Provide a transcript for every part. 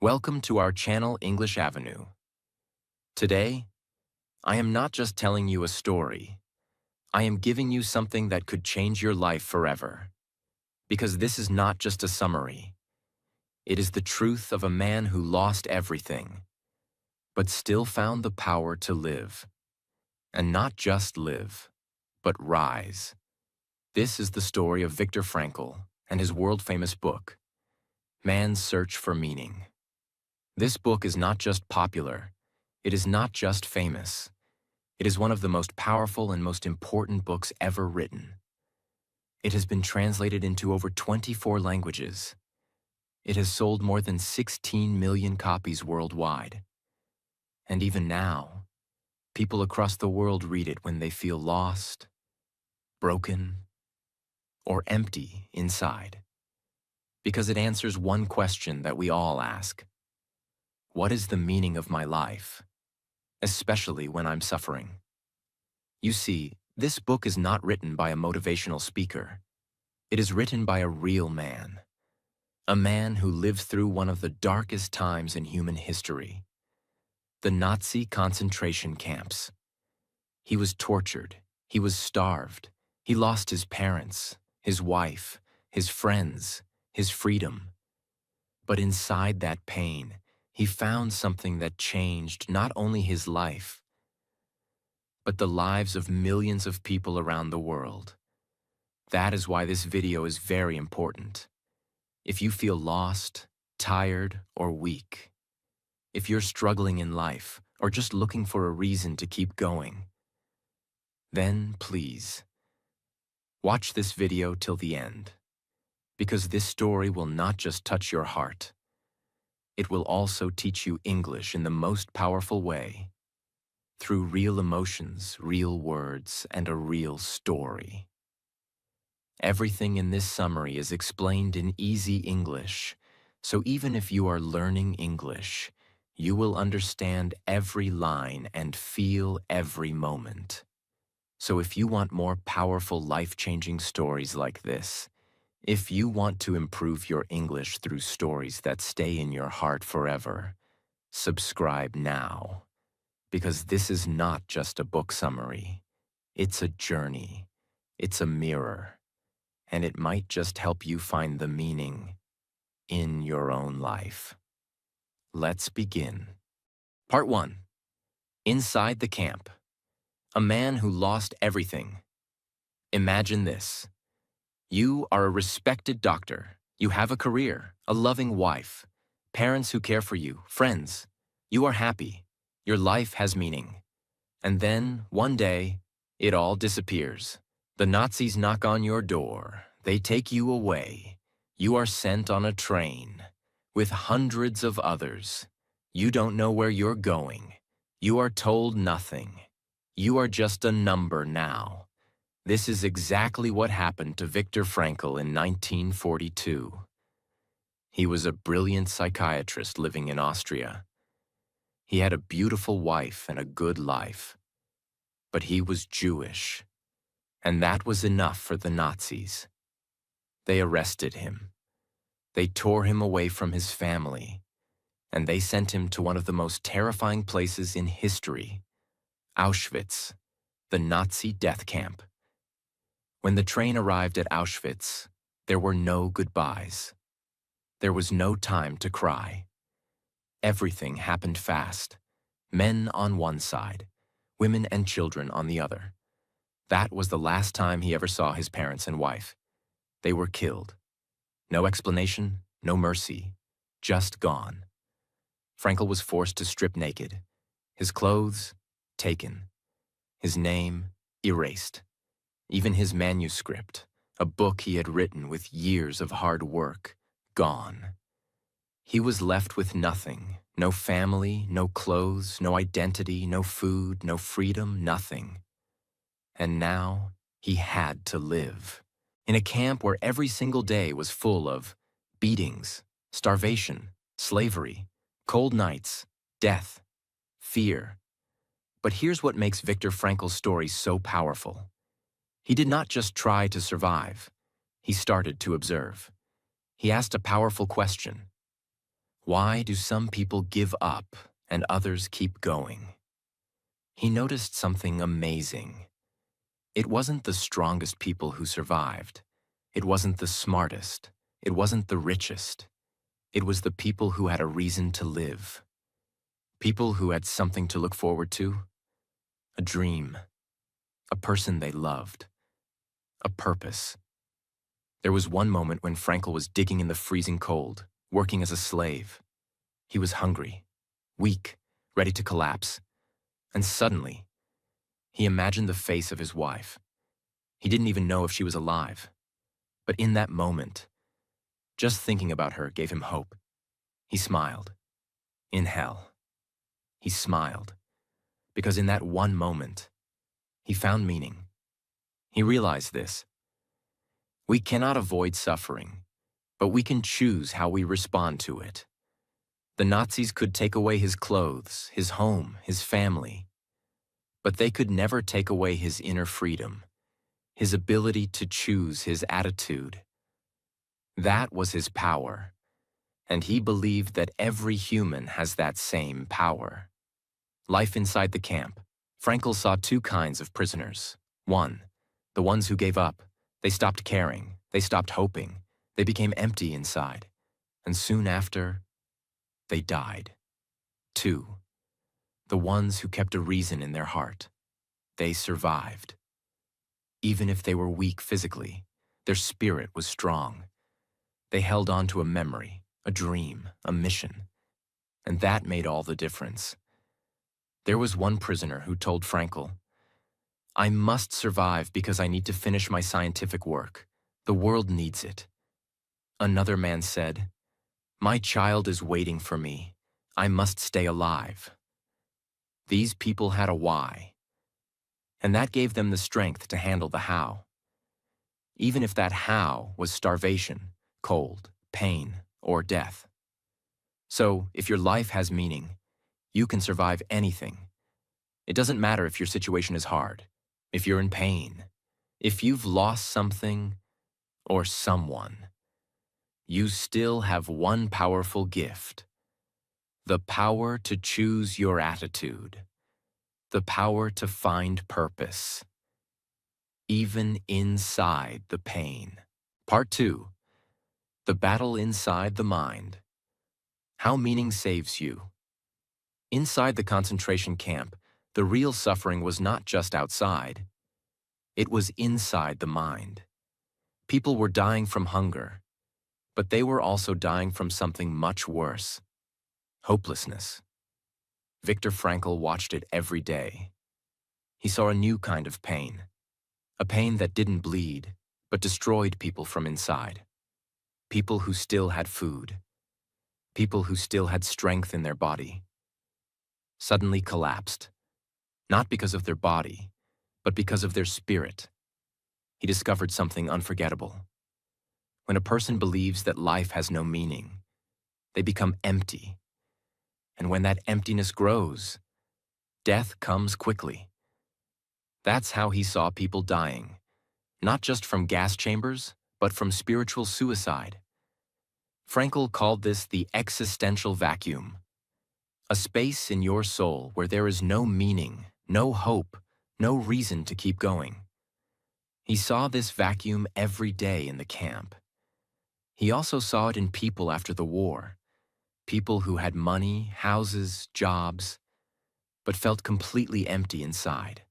Welcome to our channel English Avenue. Today, I am not just telling you a story. I am giving you something that could change your life forever. Because this is not just a summary. It is the truth of a man who lost everything, but still found the power to live. And not just live, but rise. This is the story of Viktor Frankl and his world-famous book, Man's Search for Meaning. This book is not just popular. It is not just famous. It is one of the most powerful and most important books ever written. It has been translated into over 24 languages. It has sold more than 16 million copies worldwide. And even now, people across the world read it when they feel lost, broken, or empty inside. Because it answers one question that we all ask. What is the meaning of my life? Especially when I'm suffering. You see, this book is not written by a motivational speaker. It is written by a real man. A man who lived through one of the darkest times in human history. The Nazi concentration camps. He was tortured. He was starved. He lost his parents, his wife, his friends, his freedom. But inside that pain, he found something that changed not only his life, but the lives of millions of people around the world. That is why this video is very important. If you feel lost, tired, or weak, if you're struggling in life or just looking for a reason to keep going, then please, watch this video till the end, because this story will not just touch your heart. It will also teach you English in the most powerful way, through real emotions, real words, and a real story. Everything in this summary is explained in easy English, so even if you are learning English, you will understand every line and feel every moment. So if you want more powerful, life-changing stories like this, if you want to improve your English through stories that stay in your heart forever, subscribe now. Because this is not just a book summary. It's a journey. It's a mirror. And it might just help you find the meaning in your own life. Let's begin. Part 1. Inside the camp. A man who lost everything. Imagine this. You are a respected doctor. You have a career, a loving wife, parents who care for you, friends. You are happy. Your life has meaning. And then, one day, it all disappears. The Nazis knock on your door. They take you away. You are sent on a train with hundreds of others. You don't know where you're going. You are told nothing. You are just a number now. This is exactly what happened to Viktor Frankl in 1942. He was a brilliant psychiatrist living in Austria. He had a beautiful wife and a good life. But he was Jewish, and that was enough for the Nazis. They arrested him. They tore him away from his family, and they sent him to one of the most terrifying places in history, Auschwitz, the Nazi death camp. When the train arrived at Auschwitz, there were no goodbyes. There was no time to cry. Everything happened fast. Men on one side, women and children on the other. That was the last time he ever saw his parents and wife. They were killed. No explanation, no mercy, just gone. Frankl was forced to strip naked. His clothes, taken. His name, erased. Even his manuscript, a book he had written with years of hard work, gone. He was left with nothing, no family, no clothes, no identity, no food, no freedom, nothing. And now he had to live. In a camp where every single day was full of beatings, starvation, slavery, cold nights, death, fear. But here's what makes Viktor Frankl's story so powerful. He did not just try to survive. He started to observe. He asked a powerful question. Why do some people give up and others keep going? He noticed something amazing. It wasn't the strongest people who survived. It wasn't the smartest. It wasn't the richest. It was the people who had a reason to live. People who had something to look forward to. A dream. A person they loved. A purpose. There was one moment when Frankel was digging in the freezing cold, working as a slave. He was hungry, weak, ready to collapse. And suddenly, he imagined the face of his wife. He didn't even know if she was alive. But in that moment, just thinking about her gave him hope. He smiled. In hell, he smiled. Because in that one moment, he found meaning. He realized this. We cannot avoid suffering, but we can choose how we respond to it. The Nazis could take away his clothes, his home, his family, but they could never take away his inner freedom, his ability to choose his attitude. That was his power, and he believed that every human has that same power. Life inside the camp. Frankel saw two kinds of prisoners. One, the ones who gave up. They stopped caring. They stopped hoping. They became empty inside. And soon after, they died. Two, the ones who kept a reason in their heart. They survived. Even if they were weak physically, their spirit was strong. They held on to a memory, a dream, a mission. And that made all the difference. There was one prisoner who told Frankel, "I must survive because I need to finish my scientific work. The world needs it." Another man said, "My child is waiting for me. I must stay alive." These people had a why, and that gave them the strength to handle the how. Even if that how was starvation, cold, pain, or death. So, if your life has meaning, you can survive anything. It doesn't matter if your situation is hard, if you're in pain, if you've lost something or someone. You still have one powerful gift. The power to choose your attitude. The power to find purpose. Even inside the pain. Part 2. The battle inside the mind. How meaning saves you. Inside the concentration camp, the real suffering was not just outside. It was inside the mind. People were dying from hunger, but they were also dying from something much worse. Hopelessness. Viktor Frankl watched it every day. He saw a new kind of pain. A pain that didn't bleed, but destroyed people from inside. People who still had food. People who still had strength in their body. Suddenly collapsed. Not because of their body, but because of their spirit. He discovered something unforgettable. When a person believes that life has no meaning, they become empty. And when that emptiness grows, death comes quickly. That's how he saw people dying, not just from gas chambers, but from spiritual suicide. Frankl called this the existential vacuum, a space in your soul where there is no meaning, no hope, no reason to keep going. He saw this vacuum every day in the camp. He also saw it in people after the war, people who had money, houses, jobs, but felt completely empty inside.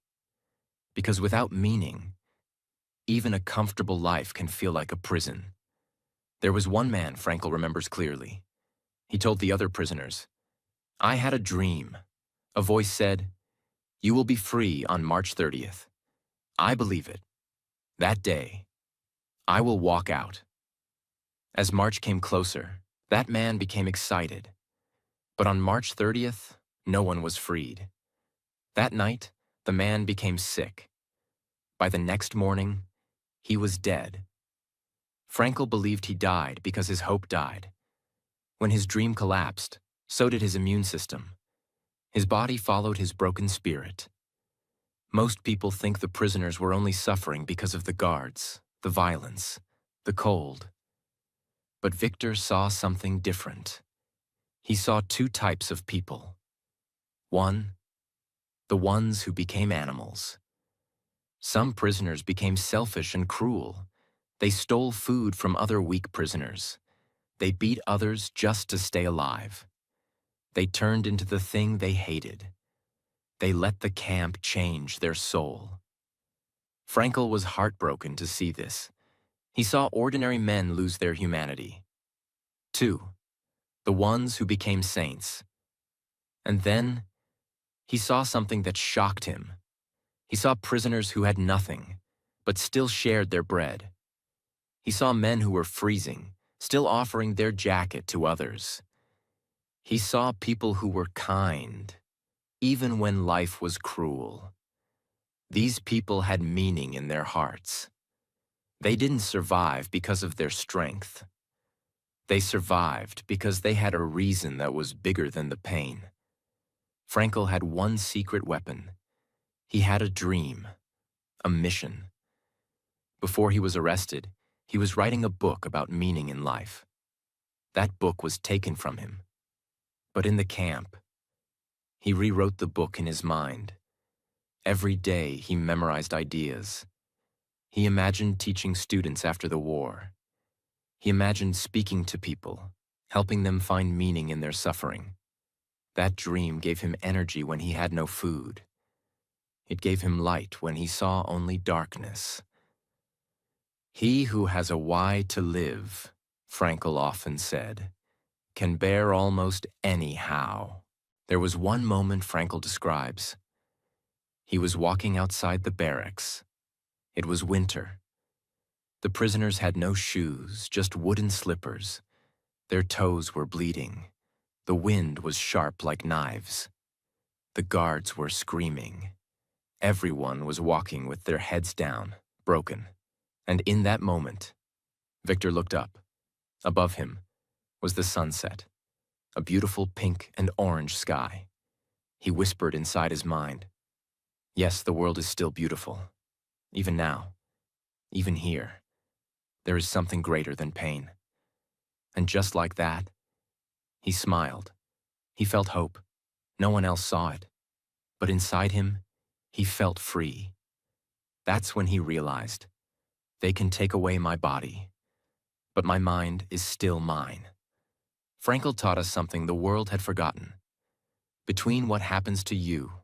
Because without meaning, even a comfortable life can feel like a prison. There was one man Frankl remembers clearly. He told the other prisoners, "I had a dream." A voice said, "You will be free on March 30th. I believe it. That day, I will walk out." As March came closer, that man became excited. But on March 30th, no one was freed. That night, the man became sick. By the next morning, he was dead. Frankl believed he died because his hope died. When his dream collapsed, so did his immune system. His body followed his broken spirit. Most people think the prisoners were only suffering because of the guards, the violence, the cold. But Viktor saw something different. He saw two types of people. One, the ones who became animals. Some prisoners became selfish and cruel. They stole food from other weak prisoners. They beat others just to stay alive. They turned into the thing they hated. They let the camp change their soul. Frankel was heartbroken to see this. He saw ordinary men lose their humanity. Two, the ones who became saints. And then, he saw something that shocked him. He saw prisoners who had nothing, but still shared their bread. He saw men who were freezing, still offering their jacket to others. He saw people who were kind, even when life was cruel. These people had meaning in their hearts. They didn't survive because of their strength. They survived because they had a reason that was bigger than the pain. Frankel had one secret weapon. He had a dream, a mission. Before he was arrested, he was writing a book about meaning in life. That book was taken from him. But in the camp, he rewrote the book in his mind. Every day he memorized ideas. He imagined teaching students after the war. He imagined speaking to people, helping them find meaning in their suffering. That dream gave him energy when he had no food. It gave him light when he saw only darkness. He who has a why to live, Frankel often said, can bear almost any how. There was one moment Frankel describes. He was walking outside the barracks. It was winter. The prisoners had no shoes, just wooden slippers. Their toes were bleeding. The wind was sharp like knives. The guards were screaming. Everyone was walking with their heads down, broken. And in that moment, Victor looked up. Above him was the sunset, a beautiful pink and orange sky. He whispered inside his mind, "Yes, the world is still beautiful. Even now, even here, there is something greater than pain." And just like that, he smiled. He felt hope. No one else saw it. But inside him, he felt free. That's when he realized, they can take away my body, but my mind is still mine. Frankel taught us something the world had forgotten. Between what happens to you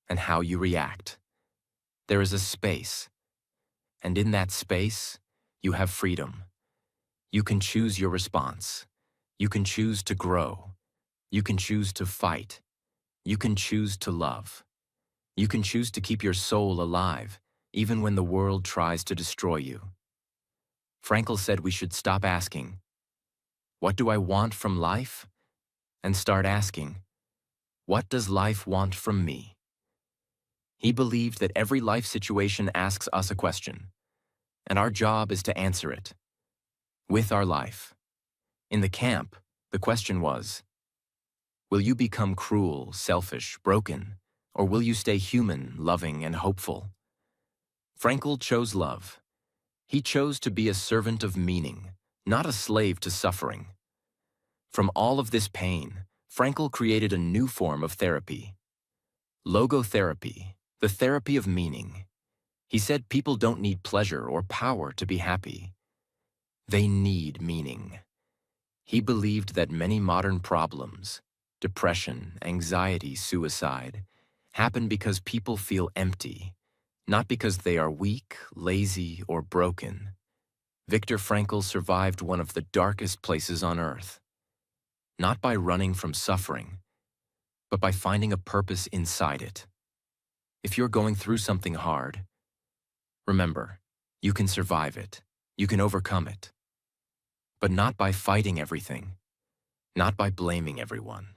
and how you react, there is a space. And in that space, you have freedom. You can choose your response. You can choose to grow. You can choose to fight. You can choose to love. You can choose to keep your soul alive, even when the world tries to destroy you. Frankel said we should stop asking, "What do I want from life?" and start asking, "What does life want from me?" He believed that every life situation asks us a question, and our job is to answer it with our life. In the camp, the question was, will you become cruel, selfish, broken, or will you stay human, loving, and hopeful? Frankel chose love. He chose to be a servant of meaning, not a slave to suffering. From all of this pain, Frankel created a new form of therapy. Logotherapy, the therapy of meaning. He said people don't need pleasure or power to be happy. They need meaning. He believed that many modern problems, depression, anxiety, suicide, happen because people feel empty, not because they are weak, lazy, or broken. Viktor Frankl survived one of the darkest places on earth, not by running from suffering, but by finding a purpose inside it. If you're going through something hard, remember, you can survive it, you can overcome it, but not by fighting everything, not by blaming everyone.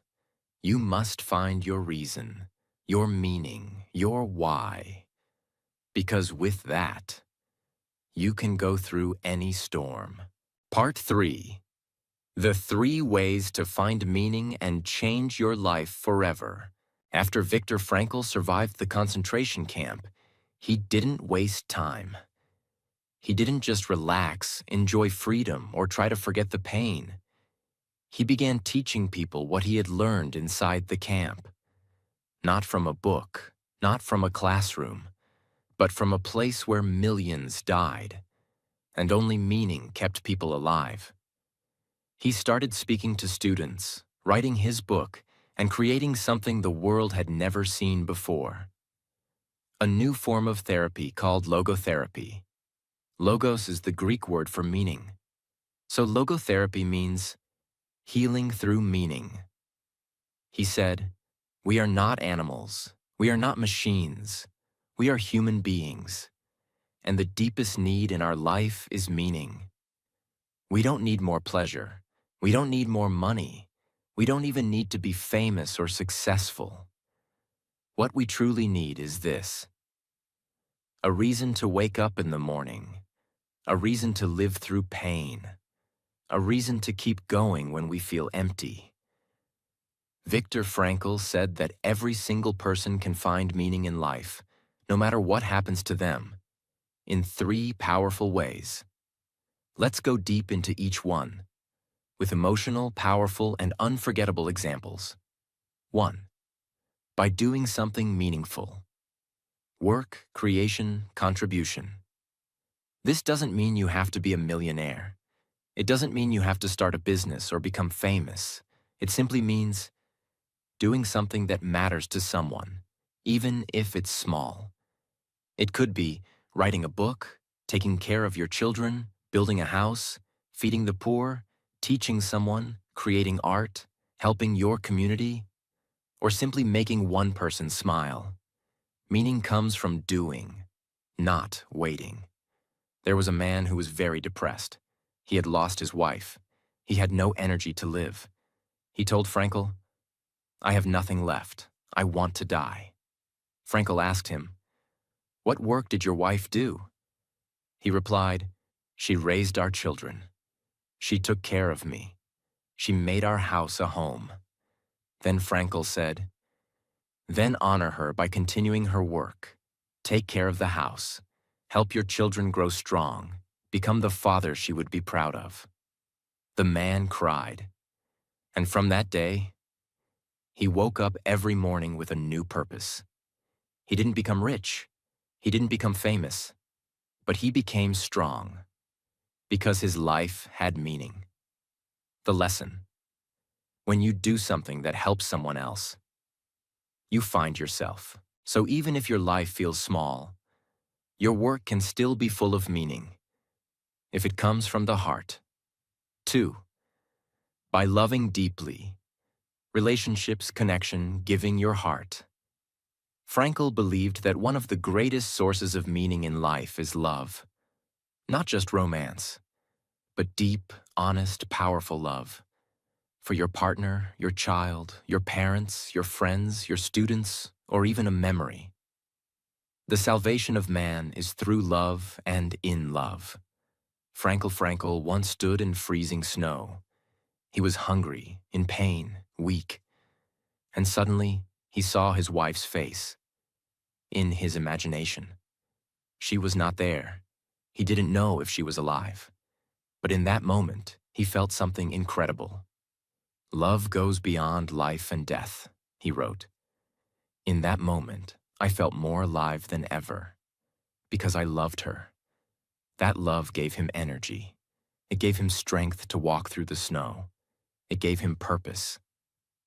You must find your reason, your meaning, your why, because with that, you can go through any storm. Part 3. The 3 ways to find meaning and change your life forever. After Viktor Frankl survived the concentration camp, he didn't waste time. He didn't just relax, enjoy freedom, or try to forget the pain. He began teaching people what he had learned inside the camp, not from a book, not from a classroom, but from a place where millions died, and only meaning kept people alive. He started speaking to students, writing his book, and creating something the world had never seen before. A new form of therapy called logotherapy. Logos is the Greek word for meaning. So logotherapy means healing through meaning. He said, "We are not animals. We are not machines. We are human beings. And the deepest need in our life is meaning. We don't need more pleasure. We don't need more money. We don't even need to be famous or successful. What we truly need is this: a reason to wake up in the morning, a reason to live through pain, a reason to keep going when we feel empty." Viktor Frankl said that every single person can find meaning in life, no matter what happens to them, in 3 powerful ways. Let's go deep into each one, with emotional, powerful, and unforgettable examples. 1. By doing something meaningful. Work, creation, contribution. This doesn't mean you have to be a millionaire. It doesn't mean you have to start a business or become famous. It simply means doing something that matters to someone, even if it's small. It could be writing a book, taking care of your children, building a house, feeding the poor, teaching someone, creating art, helping your community, or simply making one person smile. Meaning comes from doing, not waiting. There was a man who was very depressed. He had lost his wife. He had no energy to live. He told Frankl, "I have nothing left. I want to die." Frankl asked him, "What work did your wife do?" He replied, "She raised our children. She took care of me. She made our house a home." Then Frankl said, "Then honor her by continuing her work. Take care of the house. Help your children grow strong. Become the father she would be proud of." The man cried. And from that day, he woke up every morning with a new purpose. He didn't become rich. He didn't become famous. But he became strong because his life had meaning. The lesson: when you do something that helps someone else, you find yourself. So even if your life feels small, your work can still be full of meaning if it comes from the heart. 2. By loving deeply. Relationships, connection, giving your heart. Frankl believed that one of the greatest sources of meaning in life is love. Not just romance, but deep, honest, powerful love. For your partner, your child, your parents, your friends, your students, or even a memory. The salvation of man is through love and in love. Frankl once stood in freezing snow. He was hungry, in pain, weak. And suddenly, he saw his wife's face. In his imagination. She was not there. He didn't know if she was alive. But in that moment, he felt something incredible. "Love goes beyond life and death," he wrote. "In that moment, I felt more alive than ever. Because I loved her. That love gave him energy. It gave him strength to walk through the snow. It gave him purpose."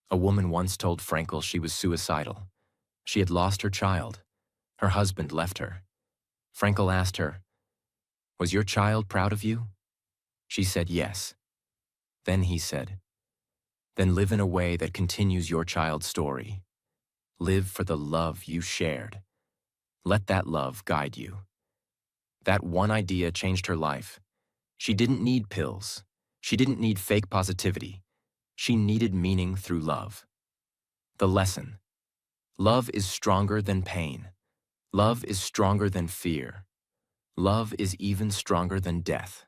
A woman once told Frankl she was suicidal. She had lost her child. Her husband left her. Frankl asked her, "Was your child proud of you?" She said yes. Then he said, "Then live in a way that continues your child's story. Live for the love you shared. Let that love guide you." That one idea changed her life. She didn't need pills. She didn't need fake positivity. She needed meaning through love. The lesson: love is stronger than pain. Love is stronger than fear. Love is even stronger than death.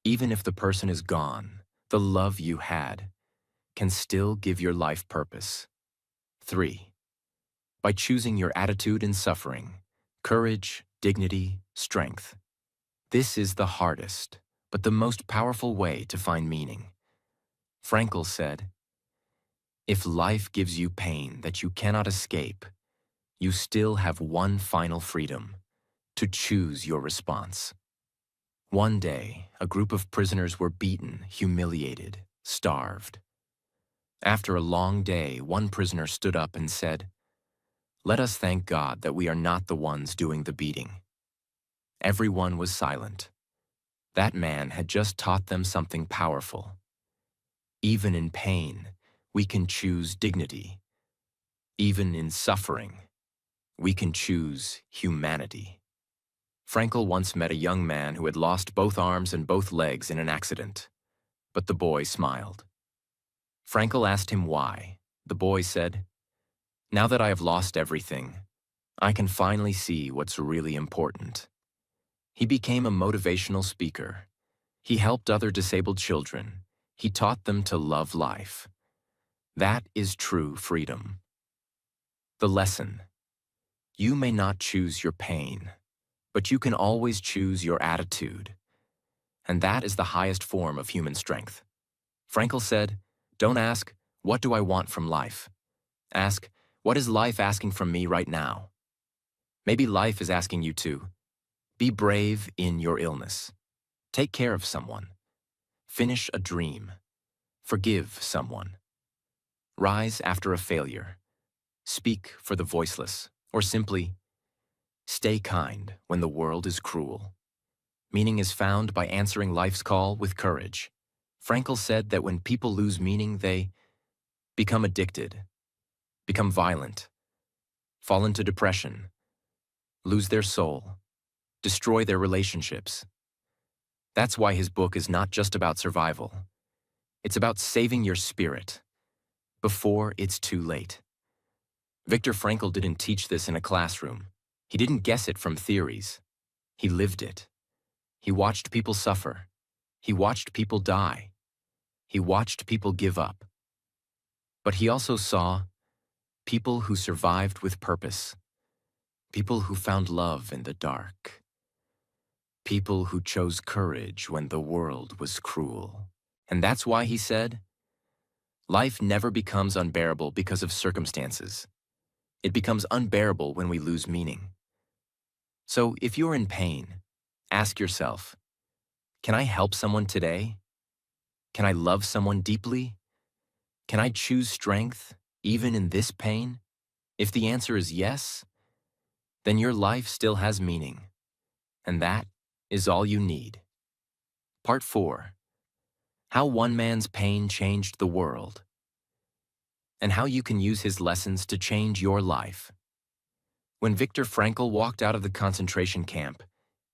Even if the person is gone, the love you had can still give your life purpose. 3. By choosing your attitude in suffering, courage, dignity, strength. This is the hardest, but the most powerful way to find meaning. Frankel said, "If life gives you pain that you cannot escape, you still have one final freedom: to choose your response." One day, a group of prisoners were beaten, humiliated, starved. After a long day, one prisoner stood up and said, "Let us thank God that we are not the ones doing the beating." Everyone was silent. That man had just taught them something powerful. Even in pain, we can choose dignity. Even in suffering, we can choose humanity. Frankel once met a young man who had lost both arms and both legs in an accident, but the boy smiled. Frankel asked him why. The boy said, "Now that I have lost everything, I can finally see what's really important." He became a motivational speaker. He helped other disabled children. He taught them to love life. That is true freedom. The lesson: you may not choose your pain, but you can always choose your attitude. And that is the highest form of human strength. Frankel said, "Don't ask, 'What do I want from life?' Ask, 'What is life asking from me right now?'" Maybe life is asking you to be brave in your illness. Take care of someone. Finish a dream. Forgive someone. Rise after a failure. Speak for the voiceless. Or simply, stay kind when the world is cruel. Meaning is found by answering life's call with courage. Frankel said that when people lose meaning, they become addicted, become violent, fall into depression, lose their soul, destroy their relationships. That's why his book is not just about survival. It's about saving your spirit before it's too late. Viktor Frankl didn't teach this in a classroom. He didn't guess it from theories. He lived it. He watched people suffer. He watched people die. He watched people give up. But he also saw people who survived with purpose, people who found love in the dark, people who chose courage when the world was cruel. And that's why he said, life never becomes unbearable because of circumstances. It becomes unbearable when we lose meaning. So if you're in pain, ask yourself, can I help someone today? Can I love someone deeply? Can I choose strength even in this pain? If the answer is yes, then your life still has meaning. And that is all you need. Part 4. How one man's pain changed the world, and how you can use his lessons to change your life. When Viktor Frankl walked out of the concentration camp,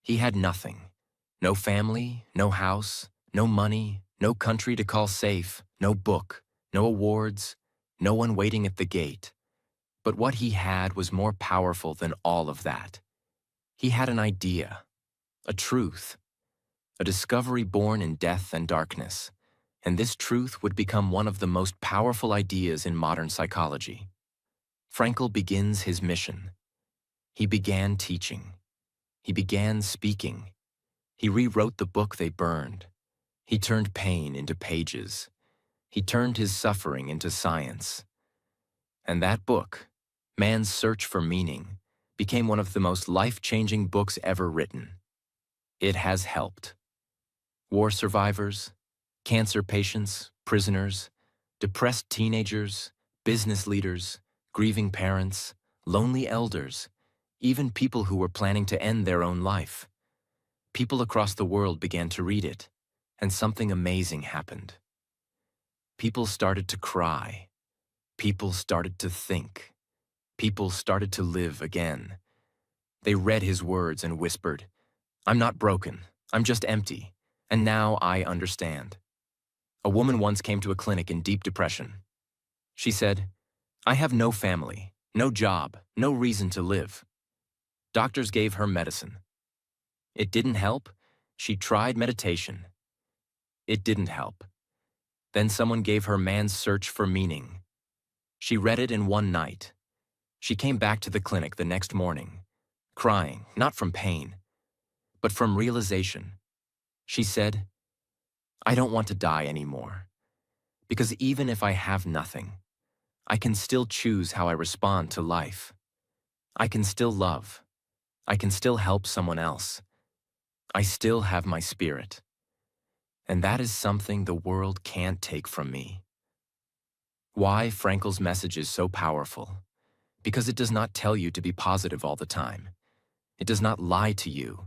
he had nothing. No family, no house, no money, no country to call safe, no book, no awards, no one waiting at the gate. But what he had was more powerful than all of that. He had an idea, a truth, a discovery born in death and darkness. And this truth would become one of the most powerful ideas in modern psychology. Frankl begins his mission. He began teaching. He began speaking. He rewrote the book they burned. He turned pain into pages. He turned his suffering into science. And that book, Man's Search for Meaning, became one of the most life-changing books ever written. It has helped war survivors, cancer patients, prisoners, depressed teenagers, business leaders, grieving parents, lonely elders, even people who were planning to end their own life. People across the world began to read it, and something amazing happened. People started to cry. People started to think. People started to live again. They read his words and whispered, "I'm not broken, I'm just empty, and now I understand." A woman once came to a clinic in deep depression. She said, "I have no family, no job, no reason to live." Doctors gave her medicine. It didn't help. She tried meditation. It didn't help. Then someone gave her Man's Search for Meaning. She read it in one night. She came back to the clinic the next morning, crying, not from pain, but from realization. She said, "I don't want to die anymore, Because even if I have nothing, I can still choose how I respond to life. I can still love. I can still help someone else. I still have my spirit. And that is something the world can't take from me. Why Frankel's message is so powerful? Because it does not tell you to be positive all the time. It does not lie to you.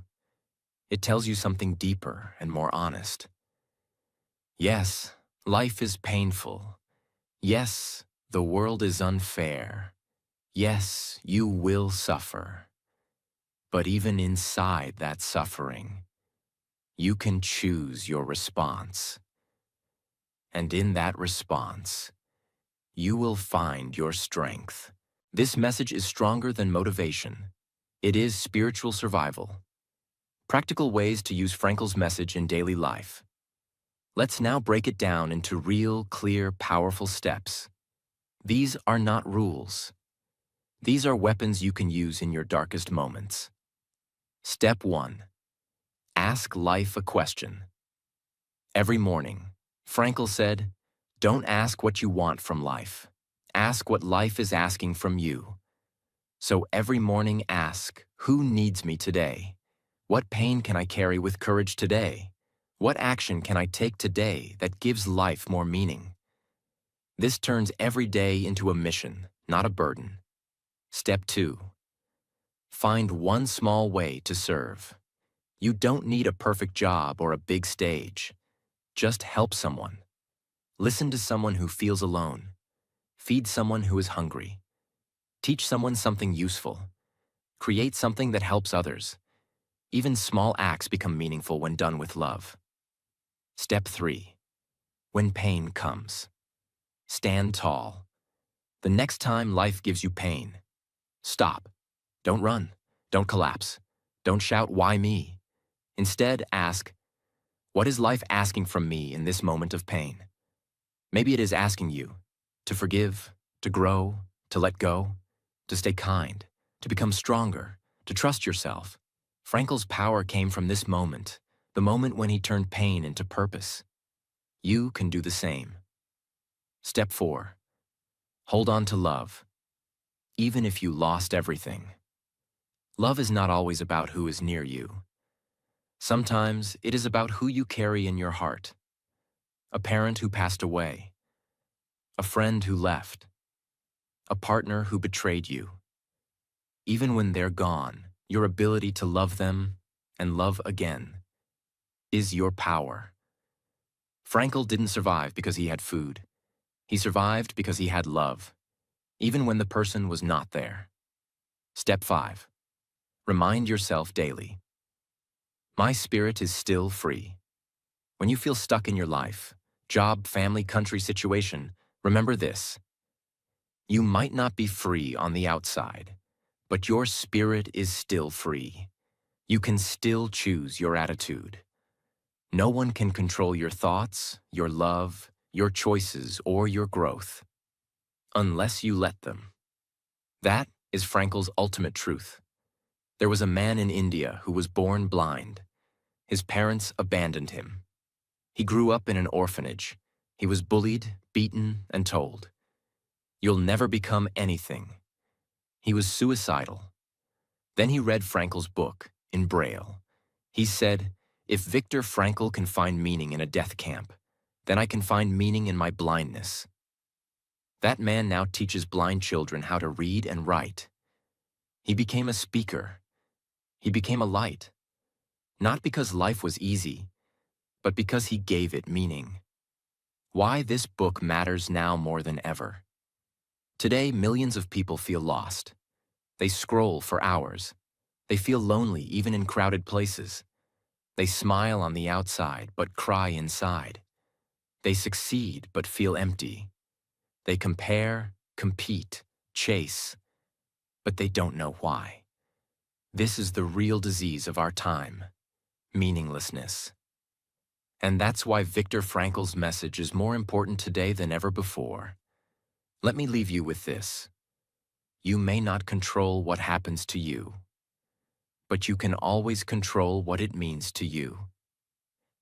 It tells you something deeper and more honest. Yes, life is painful. Yes, the world is unfair. Yes, you will suffer. But even inside that suffering, you can choose your response. And in that response, you will find your strength. This message is stronger than motivation. It is spiritual survival. Practical ways to use Frankel's message in daily life. Let's now break it down into real, clear, powerful steps. These are not rules. These are weapons you can use in your darkest moments. Step 1. Ask life a question. Every morning, Frankel said, "Don't ask what you want from life. Ask what life is asking from you." So every morning ask, who needs me today? What pain can I carry with courage today? What action can I take today that gives life more meaning? This turns every day into a mission, not a burden. Step 2. Find one small way to serve. You don't need a perfect job or a big stage. Just help someone. Listen to someone who feels alone. Feed someone who is hungry. Teach someone something useful. Create something that helps others. Even small acts become meaningful when done with love. Step 3. When pain comes, stand tall. The next time life gives you pain, stop. Don't run. Don't collapse. Don't shout, "Why me?" Instead, ask, what is life asking from me in this moment of pain? Maybe it is asking you to forgive, to grow, to let go, to stay kind, to become stronger, to trust yourself. Frankel's power came from this moment, the moment when he turned pain into purpose. You can do the same. Step 4. Hold on to love, even if you lost everything. Love is not always about who is near you. Sometimes it is about who you carry in your heart. A parent who passed away, a friend who left, a partner who betrayed you. Even when they're gone, your ability to love them and love again is your power. Frankel didn't survive because he had food. He survived because he had love, even when the person was not there. Step 5. Remind yourself daily. My spirit is still free. When you feel stuck in your life, job, family, country, situation, remember this. You might not be free on the outside, but your spirit is still free. You can still choose your attitude. No one can control your thoughts, your love, your choices, or your growth, unless you let them. That is Frankel's ultimate truth. There was a man in India who was born blind. His parents abandoned him. He grew up in an orphanage. He was bullied, beaten, and told, "You'll never become anything." He was suicidal. Then he read Frankel's book, in Braille. He said, "If Viktor Frankl can find meaning in a death camp, then I can find meaning in my blindness." That man now teaches blind children how to read and write. He became a speaker. He became a light. Not because life was easy, but because he gave it meaning. Why this book matters now more than ever. Today, millions of people feel lost. They scroll for hours. They feel lonely even in crowded places. They smile on the outside but cry inside. They succeed but feel empty. They compare, compete, chase, but they don't know why. This is the real disease of our time, meaninglessness. And that's why Viktor Frankl's message is more important today than ever before. Let me leave you with this. You may not control what happens to you, but you can always control what it means to you.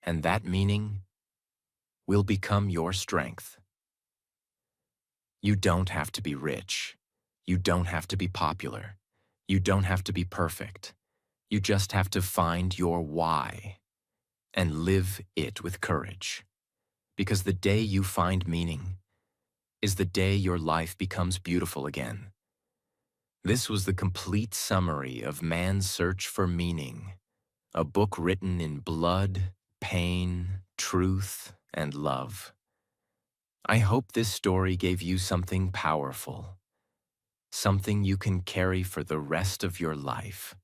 And that meaning will become your strength. You don't have to be rich. You don't have to be popular. You don't have to be perfect. You just have to find your why and live it with courage. Because the day you find meaning is the day your life becomes beautiful again. This was the complete summary of Man's Search for Meaning, a book written in blood, pain, truth, and love. I hope this story gave you something powerful, something you can carry for the rest of your life.